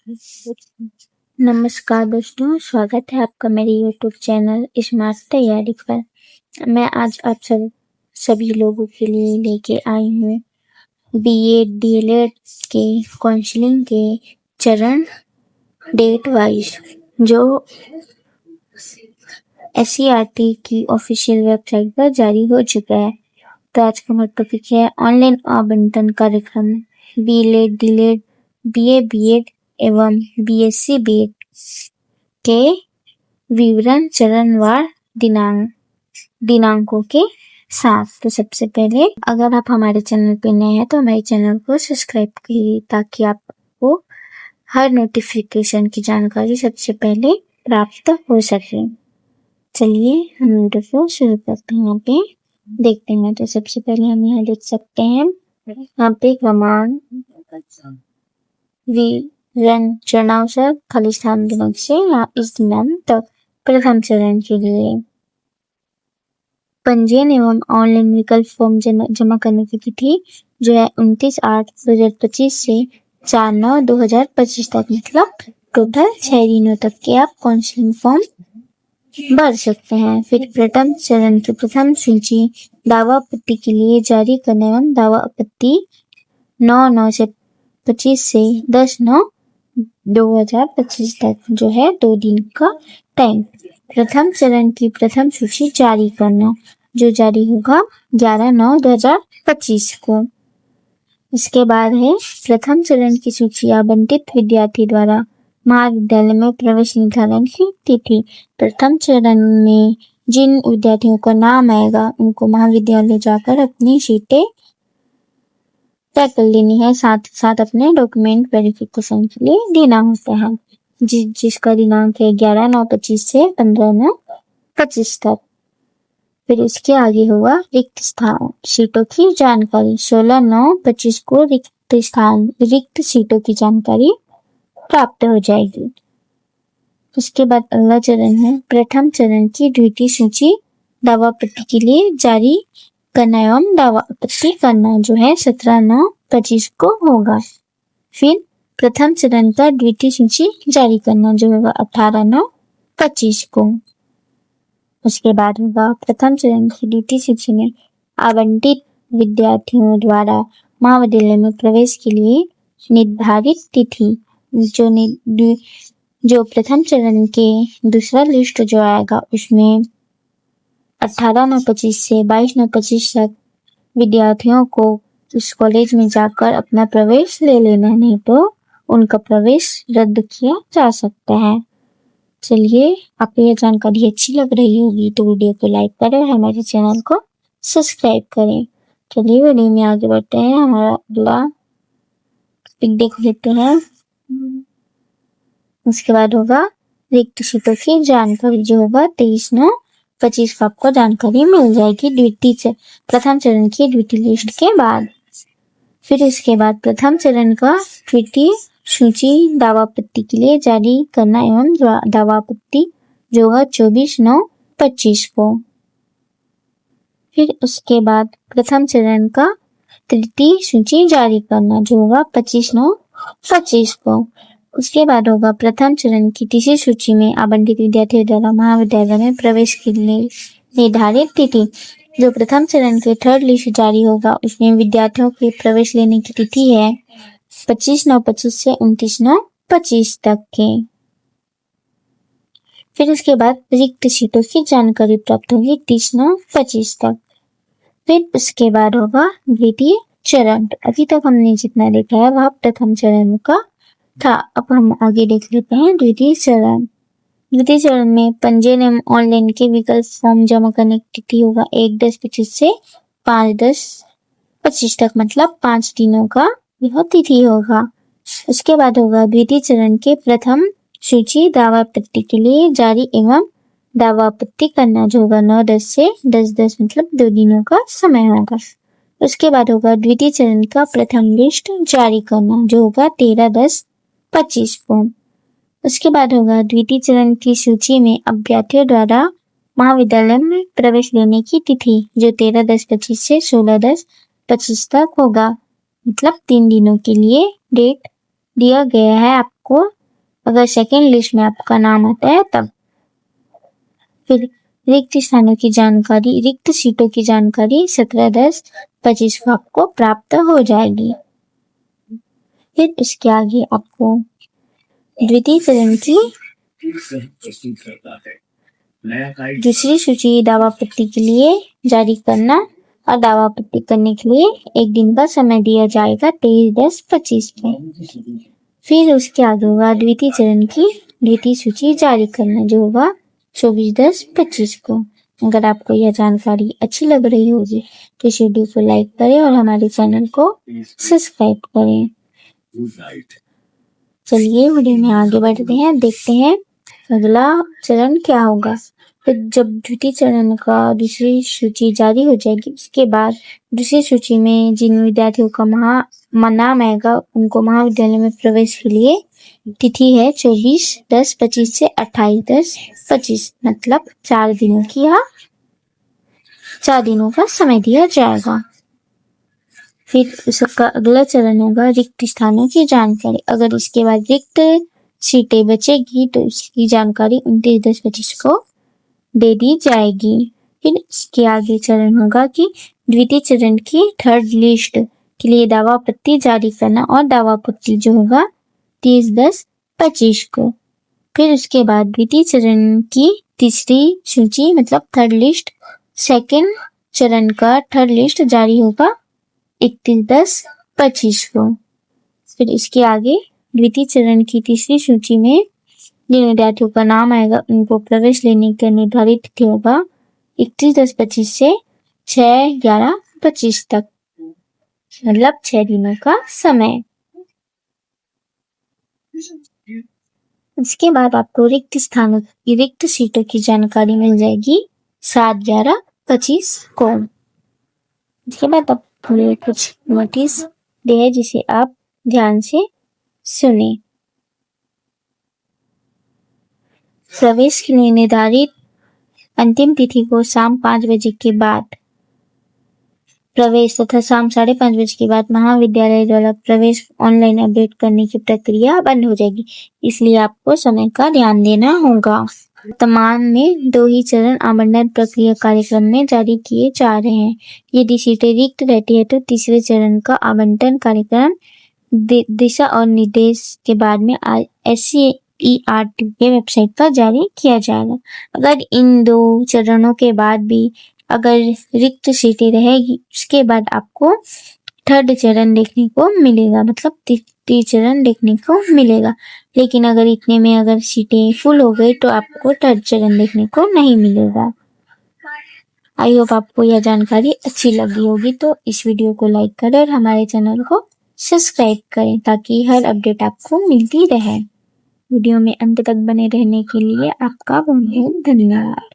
नमस्कार दोस्तों, स्वागत है आपका मेरे YouTube चैनल स्मार्ट तैयारी पर। मैं आज आप सभी लोगों के लिए लेके आई हूँ बीएड डीएलएड के काउंसलिंग के चरण डेट वाइज जो SCERT की ऑफिशियल वेबसाइट पर जारी हो चुका है। तो आज का हमारा टॉपिक है ऑनलाइन आवंटन कार्यक्रम बीएड डीएलएड BA बीएड एवं BSc बीएड के विवरण चरणवार दिनांकों के साथ। तो सबसे पहले अगर आप हमारे चैनल पे नए हैं तो हमारे चैनल को सब्सक्राइब कीजिए ताकि आपको हर नोटिफिकेशन की जानकारी सबसे पहले प्राप्त हो सके। चलिए हम वीडियो को शुरू करते हैं। यहाँ पे देखते हैं तो सबसे पहले हम यहाँ देख सकते हैं यहाँ पे क्रमांक चरणानुसार खाली स्थान दिनांक से इस दिनांक तक प्रथम चरण के लिए पंजीयन एवं ऑनलाइन विकल्प फॉर्म जमा करने की तिथि जो है 29/8/2025 से 4/9/2025 तक, मतलब टोटल 6 दिनों तक के आप काउंसलिंग फॉर्म भर सकते हैं। फिर प्रथम चरण की प्रथम सूची दावा आपत्ति के लिए जारी करने एवं दावा आपत्ति 9/9/25 से 10/9/2025 तक जो है 2 दिन का टाइम। प्रथम चरण की प्रथम सूची जारी करना जो जारी होगा 11/9/2025 को। इसके बाद है प्रथम चरण की सूची आवंटित विद्यार्थी द्वारा महाविद्यालय में प्रवेश निर्धारण की तिथि। प्रथम चरण में जिन विद्यार्थियों का नाम आएगा उनको महाविद्यालय जाकर अपनी सीटें तय कर लेनी है, साथ अपने डॉक्यूमेंट वेरिफिकेशन के लिए देना होता है जिसका दिनांक है 11/9/25 से 15/9/25 तक। फिर इसके आगे होगा रिक्त स्थान सीटों की जानकारी। 16/9/25 को रिक्त सीटों की जानकारी प्राप्त हो जाएगी। उसके बाद अगला चरण है प्रथम चरण की द्वितीय सूची दावा आपत्ति के लिए जारी करना एवं दावा आपत्ति करना जो है 17/9/25 को होगा। फिर प्रथम चरण का द्वितीय सूची जारी करना जो होगा 18/9/25 को। उसके बाद होगा प्रथम चरण की द्वितीय सूची में आवंटित विद्यार्थियों द्वारा महाविद्यालय में प्रवेश के लिए निर्धारित तिथि जो प्रथम चरण के दूसरा लिस्ट जो आएगा उसमें 18/9/25 से 22/9/25 तक विद्यार्थियों को उस कॉलेज में जाकर अपना प्रवेश ले लेना, नहीं तो उनका प्रवेश रद्द किया जा सकता है। चलिए, आपको यह जानकारी अच्छी लग रही होगी तो वीडियो को लाइक करें और हमारे चैनल को सब्सक्राइब करें। चलिए वीडियो में आगे बढ़ते हैं। हमारा अगला टॉपिक देख लेते हैं। उसके बाद होगा रिक्त सीटों की जानकारी जो होगा 23/9/25 को आपको जानकारी मिल जाएगी प्रथम चरण की द्वितीय लिस्ट के बाद। फिर इसके बाद प्रथम चरण का द्वितीय सूची दावा आपत्ति के लिए जारी करना एवं दावा आपत्ति जो होगा 24/9/25 को। फिर उसके बाद प्रथम चरण का तृतीय सूची जारी करना जो होगा 25/9/25 को। उसके बाद होगा प्रथम चरण की तीसरी सूची में आवंटित विद्यार्थियों द्वारा महाविद्यालय में प्रवेश के लिए निर्धारित तिथि जो प्रथम चरण के थर्ड लिस्ट जारी होगा उसमें विद्यार्थियों के प्रवेश लेने की तिथि है 25/9/25 से 29/9/25 तक के। फिर उसके बाद रिक्त सीटों की जानकारी प्राप्त होगी 30/9/25 तक। फिर उसके बाद होगा द्वितीय चरण। अभी तक हमने जितना देखा है वह प्रथम चरण का था। अब हम आगे देख लेते हैं द्वितीय चरण। द्वितीय चरण में पंजीयन एवं ऑनलाइन के विकल्प फॉर्म जमा करने की तिथि होगा 1/10/25 से 5/10/25 तक, मतलब 5 दिनों का यह तिथि होगा। उसके बाद होगा द्वितीय चरण के प्रथम सूची दावा आपत्ति के लिए जारी एवं दावा आपत्ति करना जो होगा 9/10 से 10/10, मतलब 2 दिनों का समय होगा। उसके बाद होगा द्वितीय चरण का प्रथम लिस्ट जारी करना जो होगा 13/10/25 को। उसके बाद होगा द्वितीय चरण की सूची में अभ्यर्थियों द्वारा महाविद्यालय में प्रवेश लेने की तिथि जो 13/10/25 से 16/10/25 तक होगा, मतलब 3 दिनों के लिए डेट दिया गया है आपको अगर सेकेंड लिस्ट में आपका नाम आता है तब। फिर रिक्त स्थानों की जानकारी, रिक्त सीटों की जानकारी 17/10/25 को आपको प्राप्त हो जाएगी। फिर इसके आगे आपको द्वितीय चरण की दूसरी सूची दावापत्ती के लिए जारी करना और दावापत्ती करने के लिए 1 दिन का समय दिया जाएगा 23/10/25 को। फिर उसके आगे होगा द्वितीय चरण की द्वितीय सूची जारी करना, जो होगा 24/10/25 को। अगर आपको यह जानकारी अच्छी लग रही होगी तो इस वीडियो को लाइक करें और हमारे चैनल को सब्सक्राइब करें। चलिए वीडियो में आगे बढ़ते हैं, देखते हैं अगला चरण क्या होगा। फिर जब द्वितीय चरण का दूसरी सूची जारी हो जाएगी, उसके बाद दूसरी सूची में जिन विद्यार्थियों का नाम आएगा उनको महाविद्यालय में प्रवेश के लिए तिथि है 24/10/25 से 28/10/25, मतलब 4 दिनों का समय दिया जाएगा। फिर उसका अगला चरण होगा रिक्त स्थानों की जानकारी। अगर इसके बाद रिक्त सीटें बचेगी तो उसकी जानकारी 29/10/25 को दे दी जाएगी। फिर इसके आगे चरण होगा कि द्वितीय चरण की थर्ड लिस्ट के लिए दावापत्ती जारी करना और दावापत्ती जो होगा 30/10/25 को। फिर उसके बाद द्वितीय चरण की तीसरी सूची मतलब थर्ड लिस्ट, सेकेंड चरण का थर्ड लिस्ट जारी होगा 31/10/25 को। फिर इसके आगे द्वितीय चरण की तीसरी सूची में जिन विद्यार्थियों का नाम आएगा उनको प्रवेश लेने का निर्धारित तिथि होगा 31/10/25 से 6/11/25 तक, मतलब 6 दिनों का समय। इसके बाद आपको रिक्त स्थानों की रिक्त सीटों की जानकारी मिल जाएगी 7/11/25 को। इसके बाद आप कुछ नोटिस दिए जिसे आप ध्यान से सुने। प्रवेश के लिए निर्धारित अंतिम तिथि को शाम 5 बजे के बाद प्रवेश तथा शाम 5:30 बजे के बाद महाविद्यालय द्वारा प्रवेश ऑनलाइन अपडेट करने की प्रक्रिया बंद हो जाएगी, इसलिए आपको समय का ध्यान देना होगा। वर्तमान में 2 ही चरण आवंटन प्रक्रिया कार्यक्रम में जारी किए जा रहे हैं। यदि सीटें रिक्त रहती है तो तीसरे चरण का आवंटन कार्यक्रम दिशा और निर्देश के बाद में SCERT के वेबसाइट पर जारी किया जाएगा। अगर इन 2 चरणों के बाद भी अगर रिक्त सीटें रहेगी, उसके बाद आपको थर्ड चरण देखने को मिलेगा, मतलब तृतीय चरण देखने को मिलेगा। लेकिन अगर इतने में अगर सीटें फुल हो गई तो आपको थर्ड चरण देखने को नहीं मिलेगा। आई होप आपको यह जानकारी अच्छी लगी होगी, तो इस वीडियो को लाइक करें और हमारे चैनल को सब्सक्राइब करें ताकि हर अपडेट आपको मिलती रहे। वीडियो में अंत तक बने रहने के लिए आपका बहुत बहुत धन्यवाद।